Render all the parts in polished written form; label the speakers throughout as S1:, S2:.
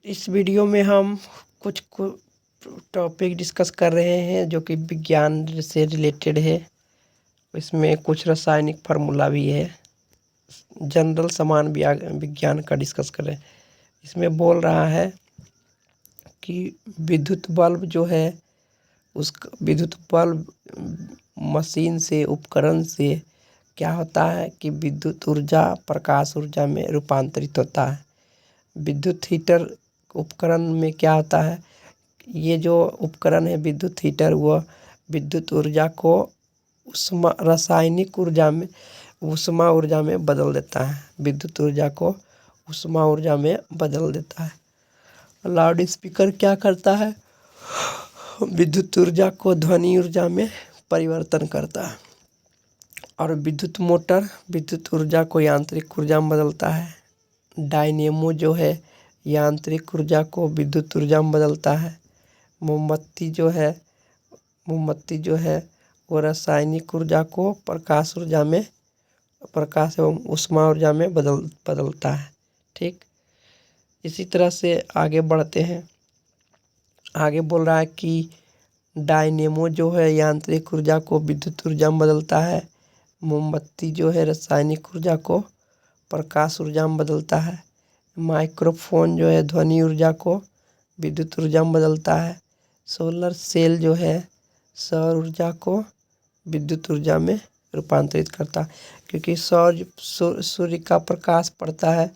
S1: इस वीडियो में हम कुछ टॉपिक डिस्कस कर रहे हैं जो कि विज्ञान से रिलेटेड है। इसमें कुछ रासायनिक फार्मूला भी है। जनरल सामान भी विज्ञान का डिस्कस कर रहे हैं। इसमें बोल रहा है कि विद्युत बल्ब जो है उस विद्युत बल्ब मशीन से उपकरण से क्या होता है कि विद्युत ऊर्जा प्रकाश ऊर्जा में रूपांतरित होता है। विद्युत हीटर उपकरण में क्या होता है, ये जो उपकरण है विद्युत हीटर, वह विद्युत ऊर्जा को रासायनिक ऊर्जा में ऊष्मा ऊर्जा में बदल देता है। विद्युत ऊर्जा को ऊष्मा ऊर्जा में बदल देता है। लाउड स्पीकर क्या करता है, विद्युत ऊर्जा को ध्वनि ऊर्जा में परिवर्तन करता है। और विद्युत मोटर विद्युत ऊर्जा को यांत्रिक ऊर्जा में बदलता है। डायनेमो जो है यांत्रिक ऊर्जा को विद्युत ऊर्जा में बदलता है। मोमबत्ती जो है वो रासायनिक ऊर्जा को प्रकाश एवं ऊष्मा ऊर्जा में बदलता है। ठीक, इसी तरह से आगे बढ़ते हैं। आगे बोल रहा है कि डायनेमो जो है यांत्रिक ऊर्जा को विद्युत ऊर्जा में बदलता है। मोमबत्ती जो है रासायनिक ऊर्जा को प्रकाश ऊर्जा में बदलता है। माइक्रोफोन जो है ध्वनि ऊर्जा को विद्युत ऊर्जा में बदलता है। सोलर सेल जो है सौर ऊर्जा को विद्युत ऊर्जा में रूपांतरित करता है, क्योंकि सूर्य का प्रकाश पड़ता है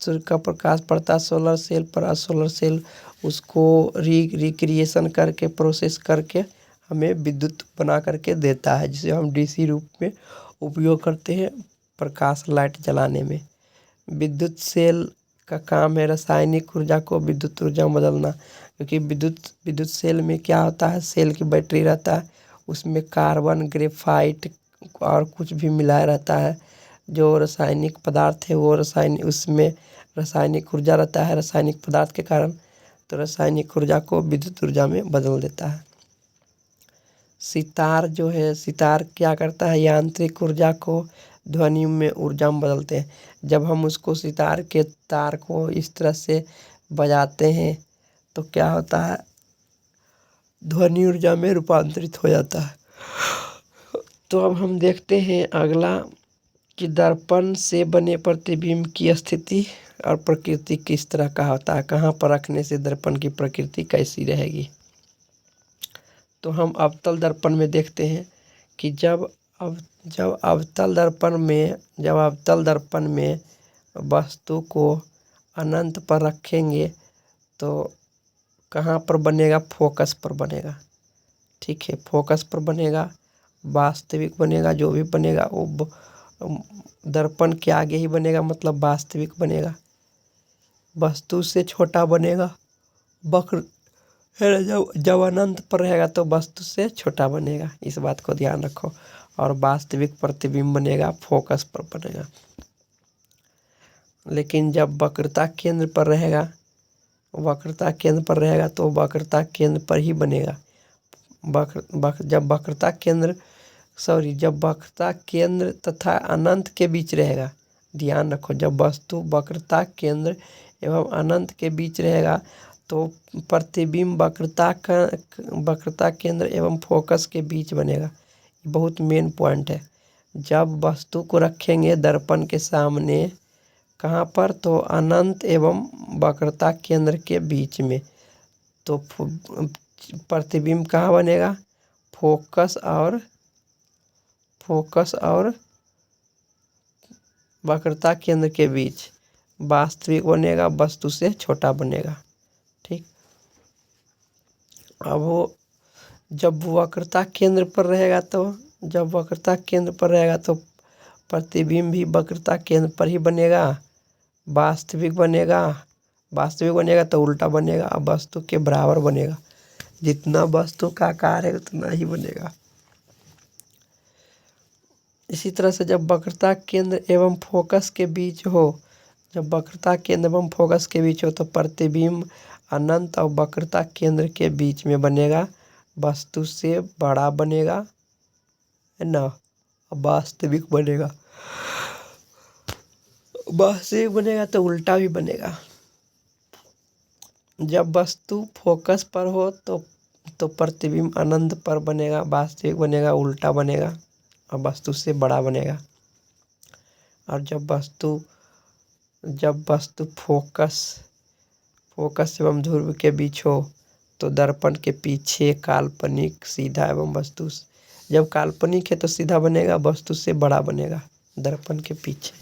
S1: सोलर सेल पर, और सोलर सेल उसको रिक्रिएशन करके प्रोसेस करके हमें विद्युत बना करके देता है, जिसे हम डीसी रूप में उपयोग करते हैं प्रकाश लाइट जलाने में। विद्युत सेल का काम है रासायनिक ऊर्जा को विद्युत ऊर्जा में बदलना, क्योंकि विद्युत सेल में क्या होता है, सेल की बैटरी रहता है, उसमें कार्बन ग्रेफाइट और कुछ भी मिलाया रहता है। जो रासायनिक पदार्थ है वो उसमें रासायनिक ऊर्जा रहता है रासायनिक पदार्थ के कारण, तो रासायनिक ऊर्जा को विद्युत ऊर्जा में बदल देता है। सितार क्या करता है, यांत्रिक ऊर्जा को ध्वनि में ऊर्जा में बदलते हैं। जब हम उसको सितार के तार को इस तरह से बजाते हैं तो क्या होता है, ध्वनि ऊर्जा में रूपांतरित हो जाता है। तो अब हम देखते हैं अगला कि दर्पण से बने प्रतिबिंब की स्थिति और प्रकृति किस तरह का होता है, कहाँ पर रखने से दर्पण की प्रकृति कैसी रहेगी। तो हम अवतल दर्पण में देखते हैं कि जब अवतल दर्पण में वस्तु को अनंत पर रखेंगे तो कहाँ पर बनेगा, फोकस पर बनेगा। ठीक है, फोकस पर बनेगा, वास्तविक बनेगा, जो भी बनेगा वो दर्पण के आगे ही बनेगा, मतलब वास्तविक बनेगा। वस्तु से छोटा बनेगा, वक्र जब अनंत पर रहेगा तो वस्तु से छोटा बनेगा, इस बात को ध्यान रखो। और वास्तविक प्रतिबिंब बनेगा, फोकस पर बनेगा। लेकिन जब वक्रता केंद्र पर रहेगा तो वक्रता केंद्र पर ही बनेगा। जब वक्रता केंद्र तथा अनंत के बीच रहेगा, ध्यान रखो, जब वस्तु वक्रता केंद्र एवं अनंत के बीच रहेगा तो प्रतिबिंब वक्रता केंद्र एवं फोकस के बीच बनेगा। बहुत मेन पॉइंट है। जब वस्तु को रखेंगे दर्पण के सामने, कहाँ पर, तो अनंत एवं वक्रता केंद्र के बीच में, तो प्रतिबिंब कहाँ बनेगा, फोकस और वक्रता केंद्र के बीच। वास्तविक बनेगा, वस्तु से छोटा बनेगा। ठीक, अब वो जब वक्रता केंद्र पर रहेगा तो प्रतिबिंब भी वक्रता केंद्र पर ही बनेगा। वास्तविक बनेगा तो उल्टा बनेगा, वस्तु के बराबर बनेगा। जितना वस्तु का आकार है उतना ही बनेगा। इसी तरह से जब वक्रता केंद्र एवं फोकस के बीच हो तो प्रतिबिंब अनंत और वक्रता केंद्र के बीच में बनेगा, वस्तु से बड़ा बनेगा, है ना। वास्तविक बनेगा तो उल्टा भी बनेगा। जब वस्तु फोकस पर हो तो प्रतिबिंब अनंत पर बनेगा, वास्तविक बनेगा, उल्टा बनेगा और वस्तु से बड़ा बनेगा। और जब वस्तु फोकस एवं ध्रुव के बीच हो तो दर्पण के पीछे काल्पनिक सीधा एवं वस्तु, जब काल्पनिक है तो सीधा बनेगा, वस्तु से बड़ा बनेगा दर्पण के पीछे।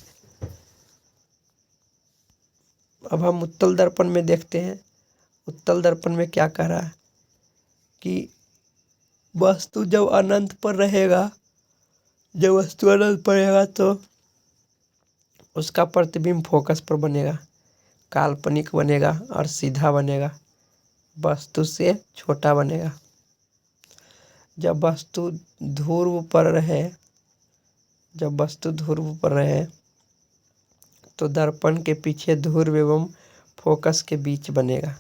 S1: अब हम उत्तल दर्पण में देखते हैं। उत्तल दर्पण में क्या कह रहा है कि वस्तु जब अनंत पर रहेगा, जब वस्तु अनंत पर रहेगा तो उसका प्रतिबिंब फोकस पर बनेगा, काल्पनिक बनेगा और सीधा बनेगा, वस्तु से छोटा बनेगा। जब वस्तु ध्रुव पर रहे तो दर्पण के पीछे ध्रुव एवं फोकस के बीच बनेगा।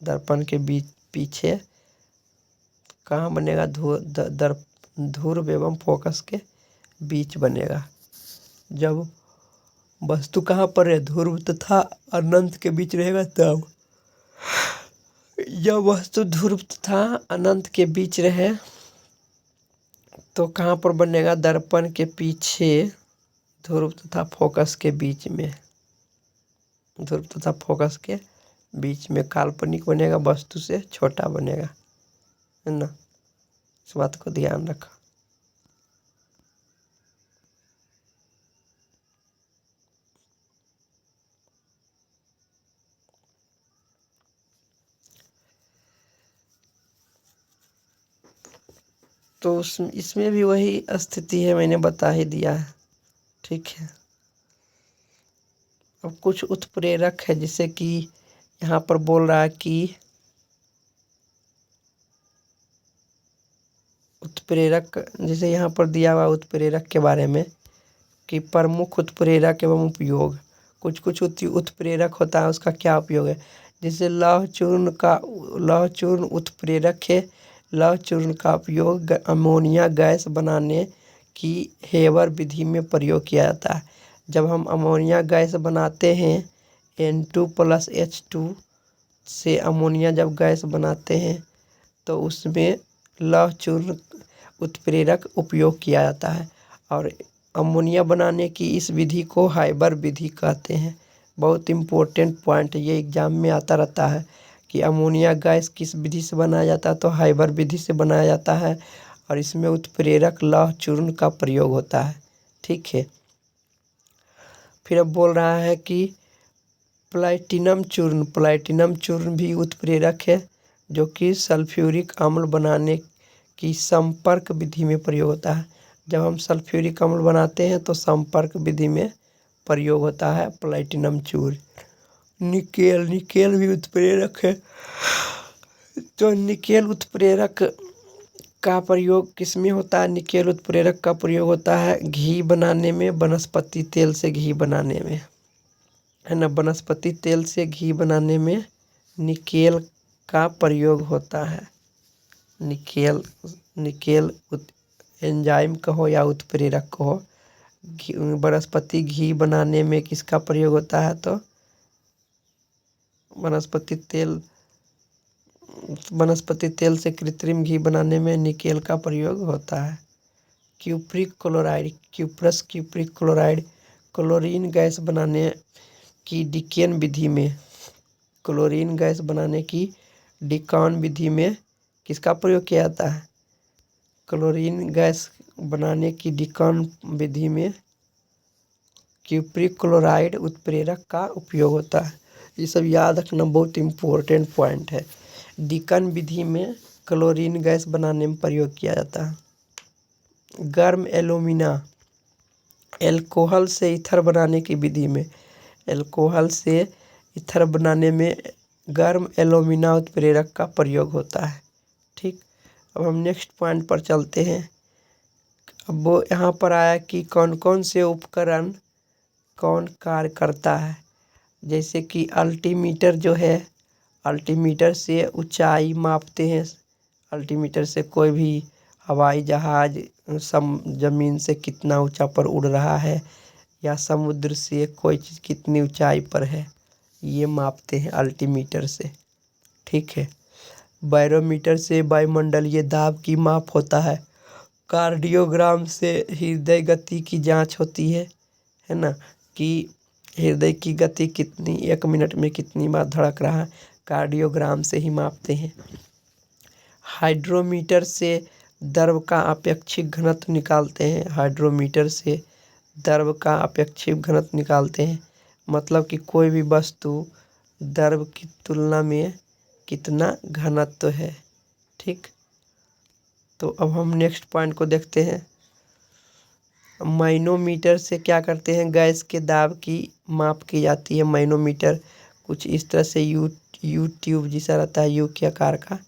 S1: दर्पण के पीछे कहाँ बनेगा? ध्रुव एवं फोकस के बीच बनेगा। जब वस्तु कहाँ पर है? ध्रुव तथा अनंत के बीच रहेगा तब। जब वस्तु ध्रुव तथा अनंत के बीच रहे तो कहाँ पर बनेगा? दर्पण के पीछे ध्रुव तथा फोकस के बीच में। ध्रुव तथा फोकस के बीच में काल्पनिक बनेगा, वस्तु से छोटा बनेगा, है ना। इस बात को ध्यान रखो। तो इसमें भी वही स्थिति है, मैंने बता ही दिया है, ठीक है। अब कुछ उत्प्रेरक है, जिसे कि यहाँ पर बोल रहा है कि उत्प्रेरक, जैसे यहाँ पर दिया हुआ उत्प्रेरक के बारे में कि प्रमुख उत्प्रेरक एवं उपयोग। कुछ उत्प्रेरक होता है, उसका क्या उपयोग है? जैसे लौह चूर्ण उत्प्रेरक है। लौह चूर्ण का उपयोग अमोनिया गैस बनाने की हेबर विधि में प्रयोग किया जाता है। जब हम अमोनिया गैस बनाते हैं, N2+H2 से अमोनिया जब गैस बनाते हैं तो उसमें लौह चूर्ण उत्प्रेरक उपयोग किया जाता है। और अमोनिया बनाने की इस विधि को हाइबर विधि कहते हैं। बहुत इम्पोर्टेंट पॉइंट, ये एग्जाम में आता रहता है कि अमोनिया गैस किस विधि से बनाया जाता है, तो हाइबर विधि से बनाया जाता है और इसमें उत्प्रेरक लौह चूर्ण का प्रयोग होता है, ठीक है। फिर अब बोल रहा है कि प्लैटिनम चूर्ण भी उत्प्रेरक है, जो कि सल्फ्यूरिक अम्ल बनाने की संपर्क विधि में प्रयोग होता है। जब हम सल्फ्यूरिक अम्ल बनाते हैं तो संपर्क विधि में प्रयोग होता है प्लैटिनम चूर्ण। निकेल भी उत्प्रेरक है। तो निकेल उत्प्रेरक का प्रयोग किस में होता है? निकेल उत्प्रेरक का प्रयोग होता है घी बनाने में, वनस्पति तेल से घी बनाने में, है ना। वनस्पति तेल से घी बनाने में निकेल का प्रयोग होता है। निकेल एंजाइम कहो या उत्प्रेरक कहो, वनस्पति घी बनाने में किसका प्रयोग होता है? तो वनस्पति तेल से कृत्रिम घी बनाने में निकेल का प्रयोग होता है। क्यूप्रस क्लोराइड क्लोरीन गैस बनाने की डिकेन विधि में, क्लोरीन गैस बनाने की डिकॉन विधि में किसका प्रयोग किया जाता है? क्लोरीन गैस बनाने की डिकॉन विधि में क्यूप्रिक क्लोराइड उत्प्रेरक का उपयोग होता है। ये सब याद रखना, बहुत इम्पोर्टेंट पॉइंट है। डिकॉन विधि में क्लोरीन गैस बनाने में प्रयोग किया जाता है। गर्म एल्यूमिना एल्कोहल से ईथर बनाने की विधि में, एल्कोहल से ईथर बनाने में गर्म एल्यूमिना उत्प्रेरक का प्रयोग होता है, ठीक। अब हम नेक्स्ट पॉइंट पर चलते हैं। अब वो यहाँ पर आया कि कौन कौन से उपकरण कौन कार्य करता है। जैसे कि अल्टीमीटर जो है, अल्टीमीटर से ऊंचाई मापते हैं। अल्टीमीटर से कोई भी हवाई जहाज ज़मीन से कितना ऊंचा पर उड़ रहा है, या समुद्र से कोई चीज़ कितनी ऊंचाई पर है, ये मापते हैं अल्टीमीटर से, ठीक है। बैरोमीटर से वायुमंडलीय दाब की माप होता है। कार्डियोग्राम से हृदय गति की जांच होती है ना, कि हृदय की गति कितनी 1 मिनट में कितनी बार धड़क रहा है, कार्डियोग्राम से ही मापते हैं। हाइड्रोमीटर से द्रव का अपेक्षित घनत्व निकालते हैं। हाइड्रोमीटर से द्रव का अपेक्षित घनत्व निकालते हैं, मतलब कि कोई भी वस्तु द्रव की तुलना में कितना घनत्व है। ठीक, तो अब हम नेक्स्ट पॉइंट को देखते हैं। मैनोमीटर से क्या करते हैं, गैस के दाब की माप की जाती है। मैनोमीटर कुछ इस तरह से यू ट्यूब जैसा रहता है, यू के आकार का,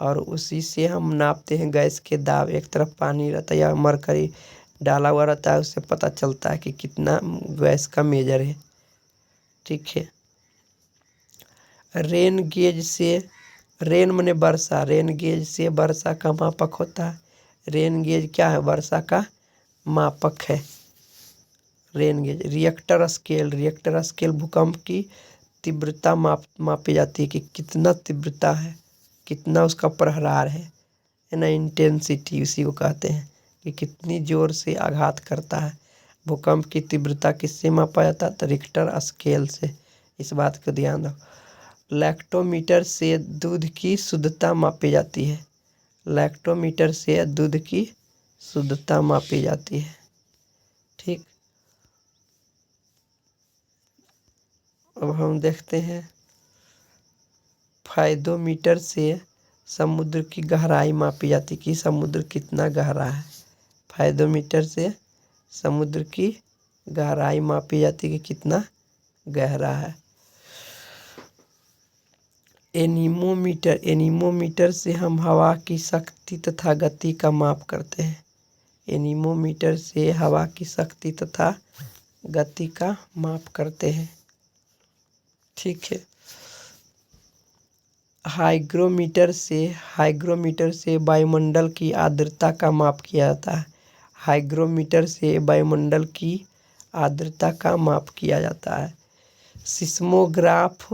S1: और उसी से हम नापते हैं गैस के दाब। एक तरफ पानी रहता है या मरकरी डाला हुआ रहता है, उससे पता चलता है कि कितना गैस का मेजर है। ठीक है। रेन गेज से, रेन माने वर्षा, रेन गेज से वर्षा का मापक होता है। रेन गेज क्या है, वर्षा का मापक है rain gauge. Richter scale, Richter scale भूकंप की तीव्रता मापी जाती है कि कितना तीव्रता है, कितना उसका प्रहार है ना, इंटेंसिटी उसी को कहते हैं कि कितनी जोर से आघात करता है। भूकंप की तीव्रता किससे मापा जाता है, तो रिक्टर स्केल से। इस बात को ध्यान रखो। लैक्टोमीटर से दूध की शुद्धता मापी जाती है। लैक्टोमीटर से दूध की शुद्धता मापी जाती है। ठीक, अब हम देखते हैं फायदोमीटर से समुद्र की गहराई मापी जाती है कि समुद्र कितना गहरा है। फायदोमीटर से समुद्र की गहराई मापी जाती है कि कितना गहरा है। एनीमोमीटर, एनीमोमीटर से हम हवा की शक्ति तथा गति का माप करते हैं। एनीमोमीटर से हवा की शक्ति तथा गति का माप करते हैं। ठीक है। हाइग्रोमीटर से वायुमंडल की आर्द्रता का माप किया जाता है। हाइग्रोमीटर से वायुमंडल की आर्द्रता का माप किया जाता है। सिस्मोग्राफ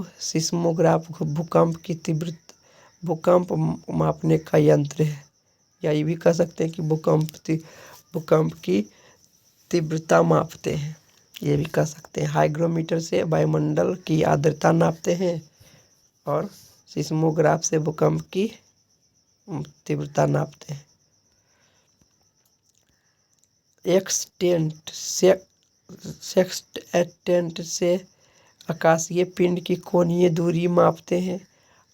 S1: भूकंप की तीव्रता, भूकंप मापने का यंत्र है, या ये भी कह सकते हैं कि भूकंप की तीव्रता मापते हैं, ये भी कह सकते हैं। हाइग्रोमीटर से वायुमंडल की आर्द्रता नापते हैं और सिस्मोग्राफ से भूकंप की तीव्रता नापते हैं। सेक्सटेंट से आकाशीय पिंड की कोणीय दूरी मापते हैं।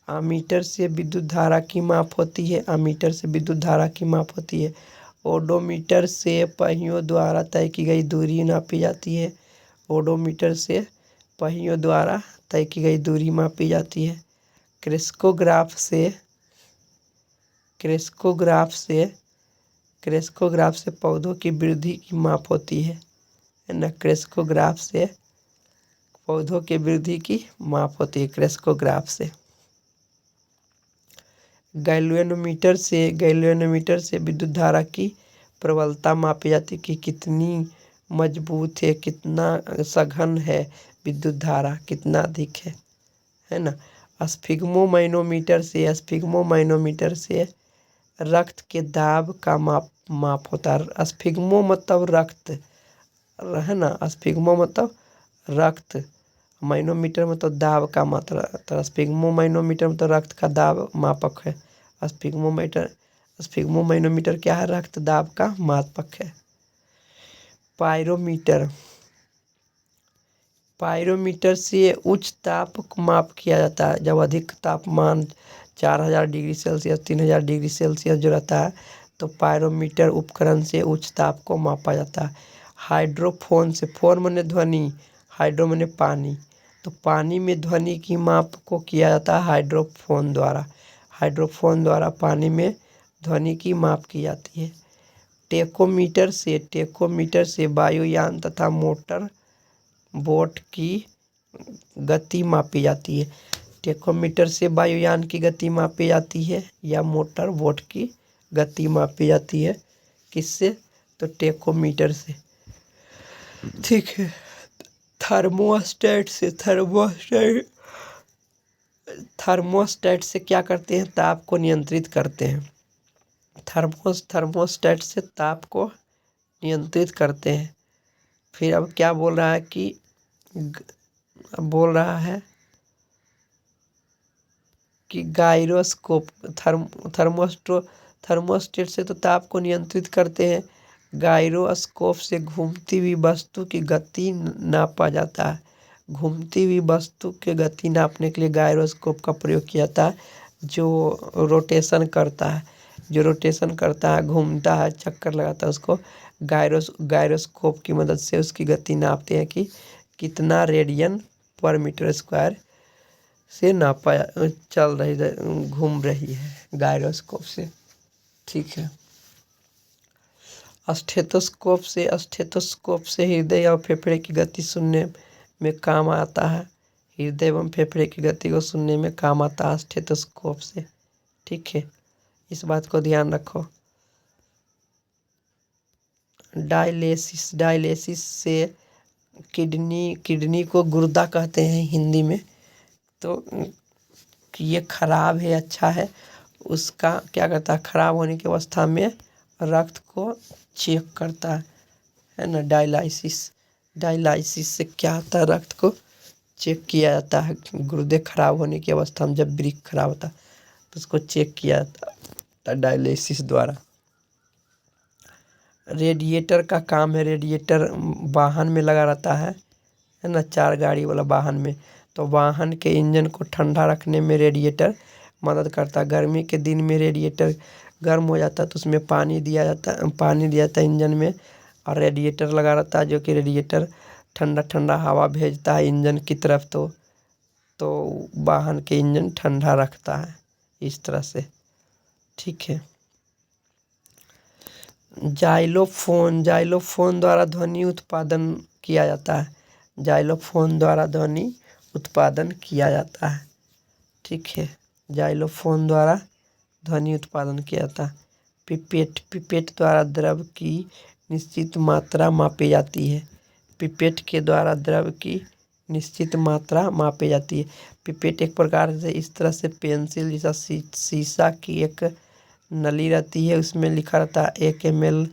S1: आमीटर से विद्युत धारा की माप होती है। आमीटर से विद्युत धारा की माप होती है। ओडोमीटर से पहियों द्वारा तय की गई दूरी नापी जाती है। ओडोमीटर से पहियों द्वारा तय की गई दूरी मापी जाती है। क्रेस्कोग्राफ से पौधों की वृद्धि की माप होती है ना। क्रेस्कोग्राफ से पौधों की वृद्धि की माप होती है, क्रेस्कोग्राफ से। गैल्वेनोमीटर से विद्युत धारा की प्रबलता मापी जाती है कि कितनी मजबूत है, कितना सघन है विद्युत धारा, कितना अधिक है ना। स्फिग्मोमैनोमीटर से रक्त के दाब का माप होता है। स्फिग्मो मतलब रक्त है ना, स्फिग्मो मतलब रक्त, मैनोमीटर मतलब दाब का मात्रा, तो स्फिग्मोमैनोमीटर मतलब रक्त का दाब मापक है। स्फिग्मोमैनोमीटर क्या है, रक्त दाब का मापक है। पायरोमीटर से उच्च ताप माप किया जाता है। जब अधिक तापमान 4000 डिग्री सेल्सियस 3000 डिग्री सेल्सियस जो रहता है, तो पायरोमीटर उपकरण से उच्च ताप को मापा जाता है। हाइड्रोफोन से, फोन माने ध्वनि, हाइड्रो माने पानी, तो पानी में ध्वनि की माप को किया जाता है हाइड्रोफोन द्वारा। हाइड्रोफोन द्वारा पानी में ध्वनि की माप की जाती है। टेकोमीटर से वायुयान तथा मोटर बोट की गति मापी जाती है। टेकोमीटर से वायुयान की गति मापी जाती है या मोटर बोट की गति मापी जाती है। किससे, तो टेकोमीटर से। थर्मोस्टेट थर्मोस्टेट से क्या करते हैं, ताप को नियंत्रित करते हैं। थर्मोस्टेट से ताप को नियंत्रित करते हैं। फिर अब क्या बोल रहा है कि बोल रहा है कि गायरोस्कोप थर्मोस्टेट से तो ताप को नियंत्रित करते हैं। गायरोस्कोप से घूमती हुई वस्तु की गति नापा जाता है। घूमती हुई वस्तु की गति नापने के लिए गायरोस्कोप का प्रयोग किया जाता है, जो रोटेशन करता है, घूमता है, चक्कर लगाता है, उसको गायरोस्कोप की मदद से उसकी गति नापते हैं कि कितना रेडियन पर मीटर स्क्वायर से नापा चल रही घूम रही है गायरोस्कोप से। ठीक है। स्टेथोस्कोप से हृदय और फेफड़े की गति सुनने में काम आता है। हृदय एवं फेफड़े की गति को सुनने में काम आता है स्टेथोस्कोप से। ठीक है, इस बात को ध्यान रखो। डायलिसिस से किडनी को गुर्दा कहते हैं हिंदी में। तो ये खराब है, अच्छा है, उसका क्या करता है, खराब होने की अवस्था में रक्त को चेक करता है ना। डायलिसिस से क्या होता है, रक्त को चेक किया जाता है। गुर्दे खराब होने की अवस्था में जब वृक्क खराब होता है तो उसको चेक किया जाता है डायलिसिस द्वारा। रेडिएटर का काम है, रेडिएटर वाहन में लगा रहता है ना, 4 गाड़ी वाला वाहन में। तो वाहन के इंजन को ठंडा रखने में रेडिएटर मदद करता है। गर्मी के दिन में रेडिएटर गर्म हो जाता है तो उसमें पानी दिया जाता है इंजन में, और रेडिएटर लगा रहता है, जो कि रेडिएटर ठंडा ठंडा हवा भेजता है इंजन की तरफ। तो वाहन के इंजन ठंडा रखता है इस तरह से। ठीक है। जाइलोफोन द्वारा ध्वनि उत्पादन किया जाता है। जाइलोफोन द्वारा ध्वनि उत्पादन किया जाता है। ठीक है, जाइलोफोन द्वारा ध्वनि उत्पादन किया जाता है। पिपेट द्वारा द्रव की निश्चित मात्रा मापी जाती है। पिपेट के द्वारा द्रव की निश्चित मात्रा मापी जाती है। पिपेट एक प्रकार से इस तरह से पेंसिल जैसा शीशा की एक नली रहती है, उसमें लिखा रहता है 1 ml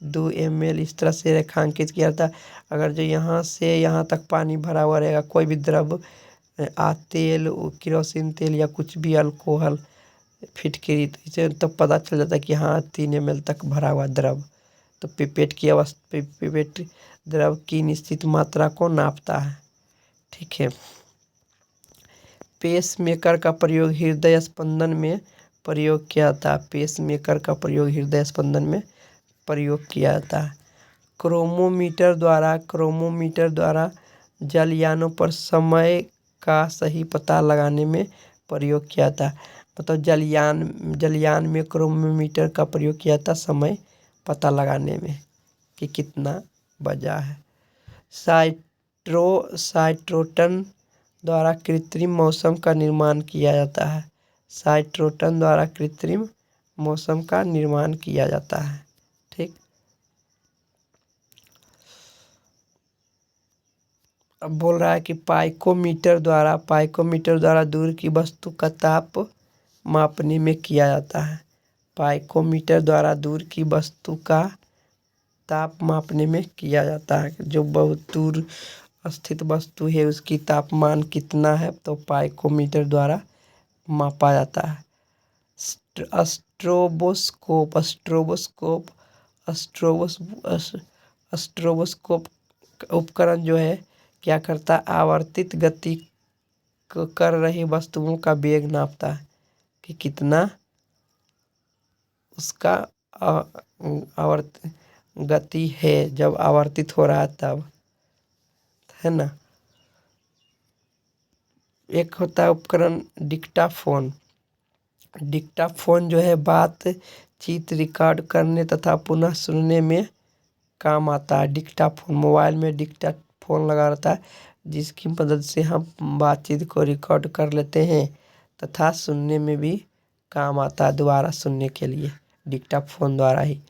S1: 2 ml, इस तरह से रेखांकित किया जाता है। अगर जो यहाँ से यहाँ तक पानी भरा हुआ रहेगा, कोई भी द्रव तेल, केरोसिन तेल या कुछ भी अल्कोहल, फिटकरी, तो इसे तब पता चल जाता है कि हाँ 3 ml तक भरा हुआ द्रव। तो पिपेट द्रव की निश्चित मात्रा को नापता है। ठीक है। पेसमेकर का प्रयोग हृदय स्पंदन में प्रयोग किया जाता है। पेसमेकर का प्रयोग हृदय स्पंदन में प्रयोग किया जाता है। क्रोमोमीटर द्वारा जलयानों पर समय का सही पता लगाने में प्रयोग किया जाता है। मतलब जलयान में क्रोमोमीटर का प्रयोग किया जाता समय पता लगाने में कि कितना बजा है। साइट्रोटन द्वारा कृत्रिम मौसम का निर्माण किया जाता है। साइट्रोटन द्वारा कृत्रिम मौसम का निर्माण किया जाता है। ठीक। अब बोल रहा है कि पाइकोमीटर द्वारा दूर की वस्तु का ताप मापने में किया जाता है। पाइकोमीटर द्वारा दूर की वस्तु का ताप मापने में किया जाता है। जो बहुत दूर स्थित वस्तु है उसकी तापमान कितना है, तो पाइकोमीटर द्वारा मापा जाता है। स्ट्रोबोस्कोप उपकरण जो है क्या करता है, आवर्तित गति कर रही वस्तुओं का वेग नापता है कि कितना उसका आवर्त गति है, जब आवर्तित हो रहा है तब, है ना। एक होता है उपकरण डिक्टाफोन जो है बातचीत रिकॉर्ड करने तथा पुनः सुनने में काम आता है। डिक्टाफोन, मोबाइल में डिक्टाफोन लगा रहता है जिसकी मदद से हम बातचीत को रिकॉर्ड कर लेते हैं तथा सुनने में भी काम आता है, दोबारा सुनने के लिए डिक्टाफोन द्वारा ही।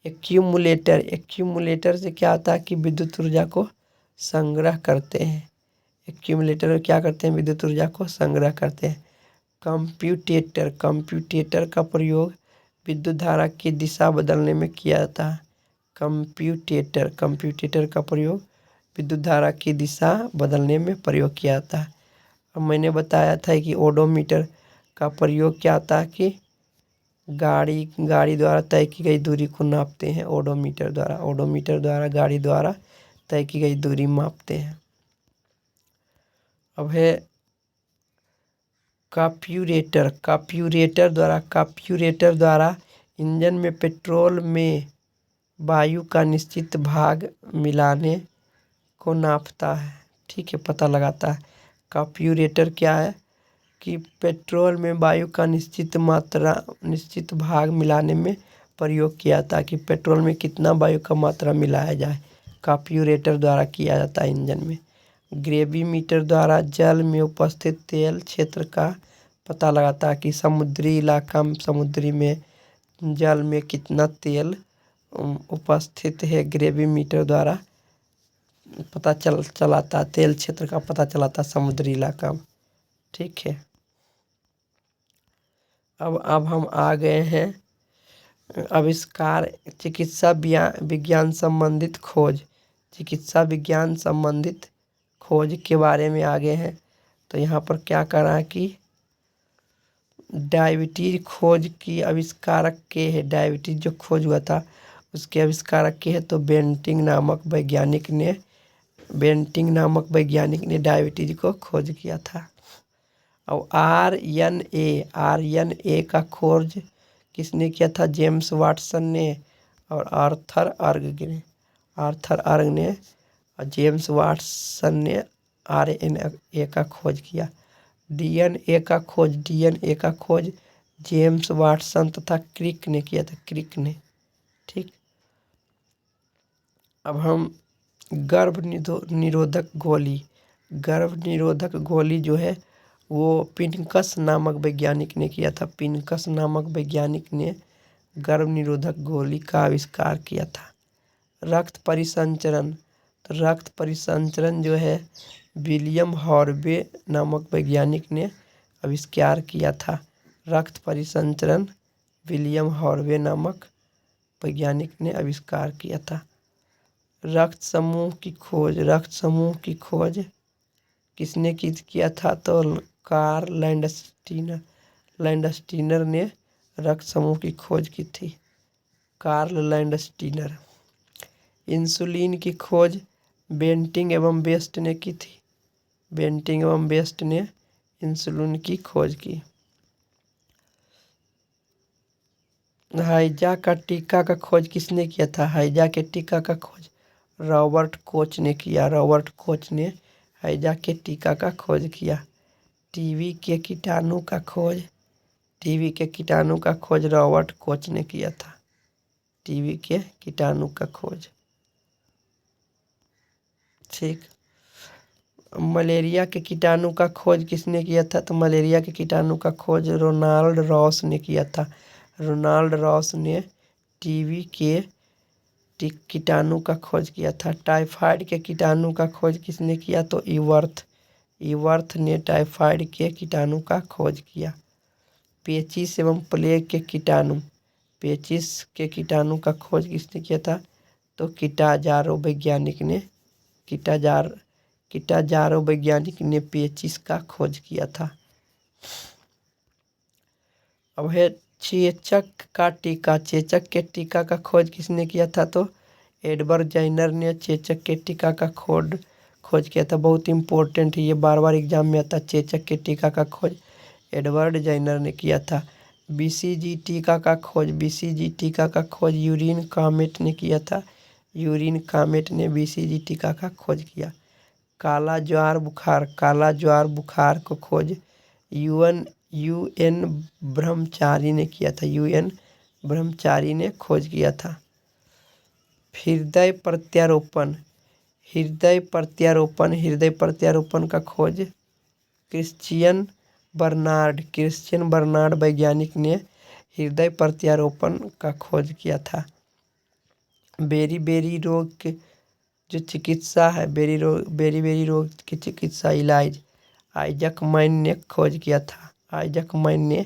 S1: एक्यूमुलेटर से क्या होता है कि विद्युत ऊर्जा को संग्रह करते हैं। एक्यूमुलेटर क्या करते हैं, विद्युत ऊर्जा को संग्रह करते हैं। कंप्यूटेटर का प्रयोग विद्युत धारा की दिशा बदलने में किया जाता है। कंप्यूटेटर का प्रयोग विद्युत धारा की दिशा बदलने में प्रयोग किया जाता है। अब मैंने बताया था कि ओडोमीटर का प्रयोग क्या होता है कि गाड़ी द्वारा तय की गई दूरी को नापते हैं। ओडोमीटर द्वारा गाड़ी द्वारा तय की गई दूरी मापते हैं। अब है कार्ब्यूरेटर द्वारा इंजन में पेट्रोल में वायु का निश्चित भाग मिलाने को नापता है। ठीक है, पता लगाता है। कार्ब्यूरेटर क्या है कि पेट्रोल में वायु का निश्चित भाग मिलाने में प्रयोग किया था कि पेट्रोल में कितना वायु का मात्रा मिलाया जाए, कार्ब्यूरेटर द्वारा किया जाता है इंजन में। ग्रेविमीटर द्वारा जल में उपस्थित तेल क्षेत्र का पता लगाता है कि समुद्री इलाका में समुद्री में जल में कितना तेल उपस्थित है। ग्रेविमीटर द्वारा पता चलाता, तेल क्षेत्र का पता चलाता समुद्री इलाका में। ठीक है, अब हम आ गए हैं आविष्कार चिकित्सा विज्ञान संबंधित खोज के बारे में आ गए हैं। तो यहाँ पर क्या कर रहा है कि डायबिटीज खोज की आविष्कारक के है। डायबिटीज जो खोज हुआ था उसके आविष्कारक के है तो बेंटिंग नामक वैज्ञानिक ने डायबिटीज को खोज किया था। और RNA का खोज किसने किया था, जेम्स वाटसन ने और आर्थर अर्ग ने और जेम्स वाटसन ने RNA का खोज किया। DNA का खोज जेम्स वाटसन तथा क्रिक ने किया था। ठीक, अब हम गर्भ निरोधक गोली जो है वो पिनकस नामक वैज्ञानिक ने किया था। पिनकस नामक वैज्ञानिक ने गर्भ निरोधक गोली का आविष्कार किया था। रक्त परिसंचरण जो है विलियम हार्वे नामक वैज्ञानिक ने आविष्कार किया था। रक्त परिसंचरण विलियम हार्वे नामक वैज्ञानिक ने आविष्कार किया था। रक्त समूह की खोज किसने किया था, तो कार्ल लैंडस्टीनर ने रक्त समूह की खोज की थी। Karl Landsteiner. इंसुलिन की खोज बेंटिंग एवं बेस्ट ने की थी। बेंटिंग एवं बेस्ट ने इंसुलिन की खोज की। हैजा का टीका का खोज किसने किया था। हैजा के टीका का खोज रॉबर्ट कोच ने किया। रॉबर्ट कोच ने हैजा के टीका का खोज किया। टीबी के कीटाणु का खोज रॉबर्ट कोच ने किया था। टीबी के कीटाणु का खोज। ठीक, मलेरिया के कीटाणु का खोज किसने किया था, तो मलेरिया के कीटाणु का खोज रोनाल्ड रॉस ने किया था। रोनाल्ड रॉस ने टीबी के कीटाणु का खोज किया था। टाइफाइड के कीटाणु का खोज किसने किया, तो ईवर्थ ने टाइफाइड के कीटाणु का खोज किया। पेचिस एवं प्लेग के कीटाणु का खोज किसने किया था, तो किटाजारो वैज्ञानिक ने पेचिस का खोज किया था। अब है चेचक के टीका का खोज किसने किया था, तो एडवर्ड जाइनर ने चेचक के टीका का खोज किया था। बहुत इंपॉर्टेंट है, ये बार बार एग्जाम में आता है। चेचक के टीका का खोज एडवर्ड जाइनर ने किया था। BCG टीका का खोज यूरिन कामेट ने किया था। यूरिन कामेट ने BCG टीका का खोज किया। काला ज्वार बुखार को खोज UN ब्रह्मचारी ने किया था। UN ब्रह्मचारी ने खोज किया था। हृदय प्रत्यारोपण का खोज क्रिश्चियन बर्नार्ड वैज्ञानिक ने हृदय प्रत्यारोपण का खोज किया था। बेरी रोग जो चिकित्सा है बेरी रोग की चिकित्सा इलाज आइजक मैन ने खोज किया था। आइजक मैन ने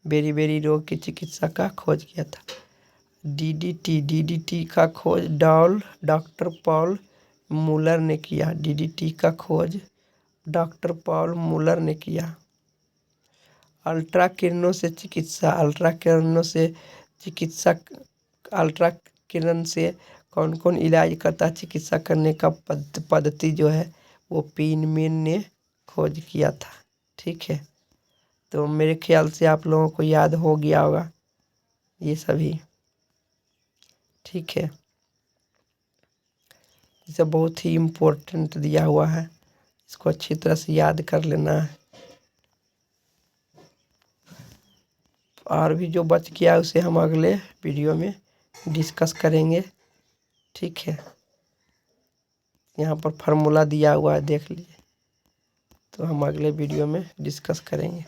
S1: बेरी रोग की चिकित्सा का खोज किया था। डीडीटी का खोज डॉक्टर पॉल मूलर ने किया। डीडीटी का खोज डॉक्टर पॉल मूलर ने किया। अल्ट्रा किरणों से कौन कौन इलाज करता है, चिकित्सा करने का पद्धति जो है वो पीनमेन ने खोज किया था। ठीक है, तो मेरे ख्याल से आप लोगों को याद हो गया होगा ये सभी। ठीक है, इसे बहुत ही इम्पोर्टेंट दिया हुआ है, इसको अच्छी तरह से याद कर लेना है। और भी जो बच गया उसे हम अगले वीडियो में डिस्कस करेंगे। ठीक है, यहाँ पर फार्मूला दिया हुआ है, देख लीजिए, तो हम अगले वीडियो में डिस्कस करेंगे।